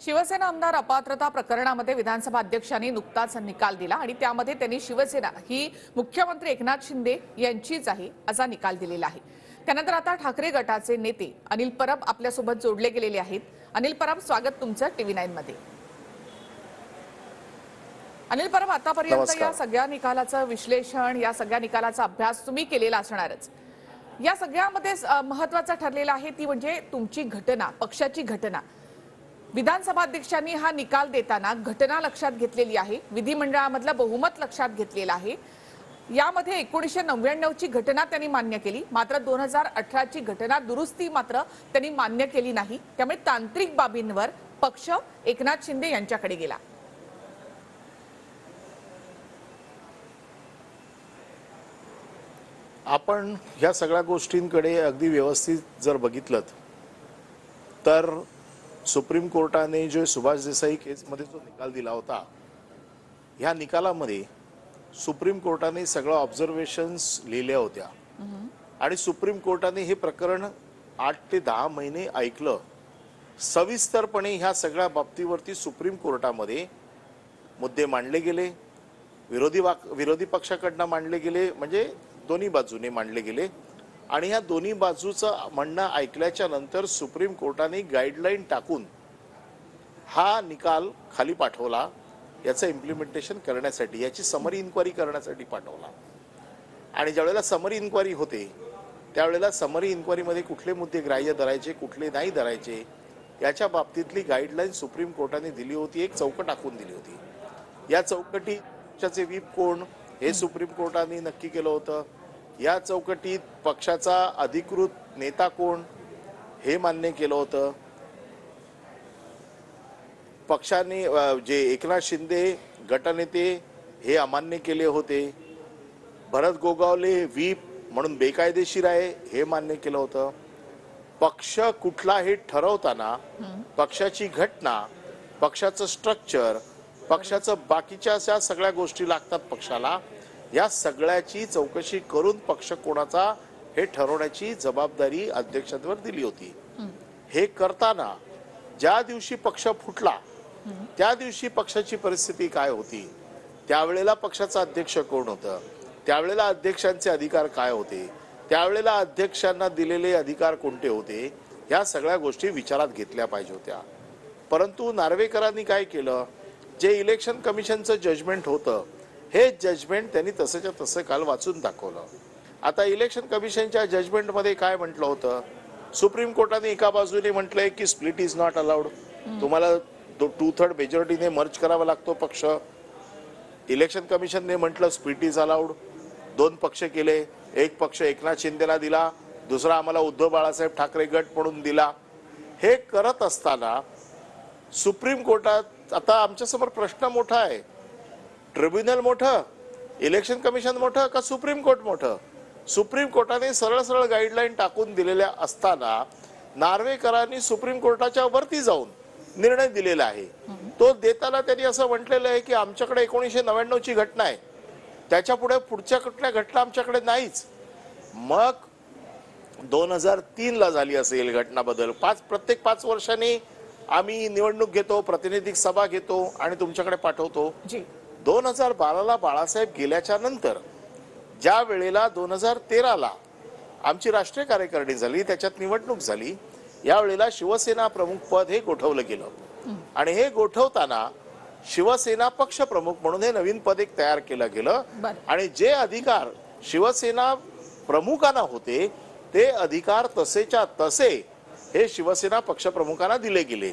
शिवसेना आमदार अपात्रता प्रकरणामध्ये विधानसभा अध्यक्षांनी नुकताच निकाल दिला आणि त्यामध्ये त्यांनी शिवसेना ही मुख्यमंत्री एकनाथ शिंदे यांचीच आहे असा निकाल दिलेला आहे। त्यानंतर आता ठाकरे गटाचे नेते अनिल परब आपल्यासोबत जोडले गेलेले आहेत। अनिल परब, स्वागत तुमचं TV9 मध्ये। अनिल परब, आतापर्यंत या सगळ्या निकालाचं विश्लेषण, या सगळ्या निकालाचा अभ्यास तुम्ही केलेला असणारच। या सगळ्यामध्ये महत्त्वाचा ठरलेला आहे ती म्हणजे तुमची घटना, पक्षाची घटना। विधानसभा अध्यक्षांनी हा निकाल देताना घटना लक्षात घेतलेली आहे, विधिमंडळामधला बहुमत लक्षात घेतलेला आहे। यामध्ये 1999 ची घटना त्यांनी मान्य केली, मात्र 2018 ची घटना दुरुस्ती मात्र त्यांनी मान्य केली नाही। त्यामुळे तांत्रिक बाबींवर पक्ष एकनाथ शिंदे यांच्याकडे गेला। आपण ह्या सगळ्या गोष्टींकडे अगदी व्यवस्थित जर बघितलं तर सुप्रीम कोर्टाने जो सुभाष देसाई केसमध्ये जो निकाल दिला होता, ह्या निकालामध्ये सुप्रीम कोर्टाने सगळं ऑब्झर्वेशन्स लिहिल्या होत्या आणि सुप्रीम कोर्टाने हे प्रकरण 8 ते 10 महिने ऐकलं। सविस्तरपणे ह्या सगळ्या बाबतीवरती सुप्रीम कोर्टामध्ये मुद्दे मांडले गेले, विरोधी पक्षाकडनं मांडले गेले, म्हणजे दोन्ही बाजूने मांडले गेले आणि ह्या दोन्ही बाजूचं म्हणणं ऐकल्याच्या नंतर सुप्रीम कोर्टाने गाईडलाईन टाकून हा निकाल खाली पाठवला, याचं इम्प्लिमेंटेशन करण्यासाठी, याची समरी इन्क्वायरी करण्यासाठी पाठवला। आणि ज्यावेळेला समरी इन्क्वायरी होते त्यावेळेला समरी इन्क्वायरीमध्ये कुठले मुद्दे ग्राह्य धरायचे, कुठले नाही धरायचे, याच्या बाबतीतली गाईडलाईन सुप्रीम कोर्टाने दिली होती, एक चौकट आखून दिली होती। या चौकटीचे व्हीप कोण हे सुप्रीम कोर्टाने नक्की केलं होतं। या चौकटीत पक्षाचा अधिकृत नेता कोण हे मान्य केलं होतं। पक्षाने जे एकनाथ शिंदे गटनेते हे अमान्य केले होते। भरत गोगावले व्हीप म्हणून बेकायदेशीर आहे हे मान्य केलं होतं। पक्ष कुठला हे ठरवताना पक्षाची घटना, पक्षाचं स्ट्रक्चर, पक्षाचं बाकीच्या अशा सगळ्या गोष्टी लागतात पक्षाला, या सगळ्याची चौकशी करून पक्ष कोणाचा हे ठरवण्याची जबाबदारी अध्यक्षांवर दिली होती। हे करताना ज्या दिवशी पक्ष फुटला त्या दिवशी पक्षाची परिस्थिती काय होती, त्यावेळेला पक्षाचा अध्यक्ष कोण होतं, त्यावेळेला अध्यक्षांचे अधिकार काय होते, त्यावेळेला अध्यक्षांना दिलेले अधिकार कोणते होते, ह्या सगळ्या गोष्टी विचारात घेतल्या पाहिजे होत्या। परंतु नार्वेकरांनी काय केलं, जे इलेक्शन कमिशनचं जजमेंट होतं हे जजमेंट त्यांनी तसंच्या तसं काल वाचून दाखवलं। आता इलेक्शन कमिशनच्या जजमेंटमध्ये काय म्हटलं होतं, सुप्रीम कोर्टाने एका बाजूने म्हटलंय की स्प्लिट इज नॉट अलाउड, तुम्हाला 2/3 मेजॉरिटीने मर्ज करावा लागतो पक्ष। इलेक्शन कमिशनने म्हटलं स्प्लिट इज अलाउड, 2 पक्ष केले, एक पक्ष एकनाथ शिंदेला दिला, दुसरा आम्हाला उद्धव बाळासाहेब ठाकरे गट म्हणून दिला। हे करत असताना सुप्रीम कोर्टात आता आमच्यासमोर प्रश्न मोठा आहे, ट्रिब्युनल मोठं, इलेक्शन कमिशन मोठं का सुप्रीम कोर्ट मोठं? सुप्रीम कोर्टाने सरळ सरळ गाईडलाईन टाकून दिलेल्या असताना नार्वेकरांनी सुप्रीम कोर्टाच्या वरती जाऊन निर्णय दिलेला आहे। तो देताना त्यांनी असं म्हटलेलं आहे की आमच्याकडे 1999 ची घटना आहे, त्याच्या पुढच्या कुठल्या घटना आमच्याकडे नाहीच। मग 2003 ला झाली असेल घटना बदल, प्रत्येक 5 वर्षांनी आम्ही निवडणूक घेतो, प्रातिनिधिक सभा घेतो आणि तुमच्याकडे पाठवतो। 2012 ला बाळासाहेब गेल्याच्या नंतर ज्या वेळेला 2013 ला आमची राष्ट्रीय कार्यकारिणी झाली, त्याच्यात निवडणूक झाली, यावेळेला शिवसेना प्रमुख पद हे गोठवलं गेलं आणि हे गोठवताना शिवसेना पक्ष प्रमुख म्हणून हे नवीन पद एक तयार केलं गेलं आणि जे अधिकार शिवसेना प्रमुखांना होते ते अधिकार तसेच्या तसे हे शिवसेना पक्ष प्रमुखांना दिले गेले।